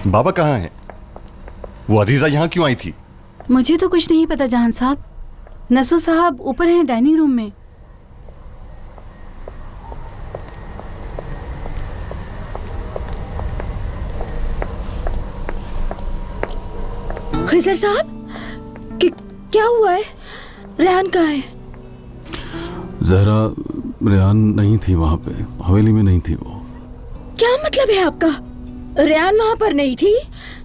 बाबा कहाँ हैं? वो अजीजा यहाँ क्यों आई थी? मुझे तो कुछ नहीं पता जहान साहब। नसू साहब ऊपर हैं डाइनिंग रूम में। खिजर साहब क्या हुआ है? रेहान कहाँ है? जहरा, रेहान नहीं थी वहां पे, हवेली में नहीं थी वो। क्या मतलब है आपका? रेहान वहाँ पर नहीं थी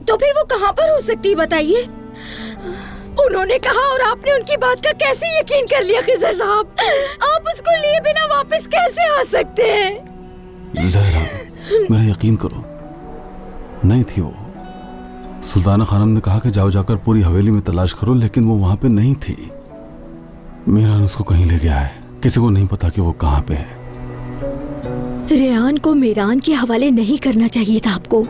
तो फिर वो कहाँ पर हो सकती है बताइए? उन्होंने कहा और आपने उनकी बात का कैसे यकीन कर लिया खिजर साहब? आप उसको लिए बिना वापस कैसे आ सकते हैं? जहरा, मेरा यकीन करो, नहीं थी वो। सुल्ताना खानम ने कहा कि जाओ जाकर पूरी हवेली में तलाश करो, लेकिन वो वहां पे नहीं थी। मीरान उसको कहीं ले गया है, किसी को नहीं पता कि वो कहाँ पे है। रेहान को मीरान के हवाले नहीं करना चाहिए था आपको।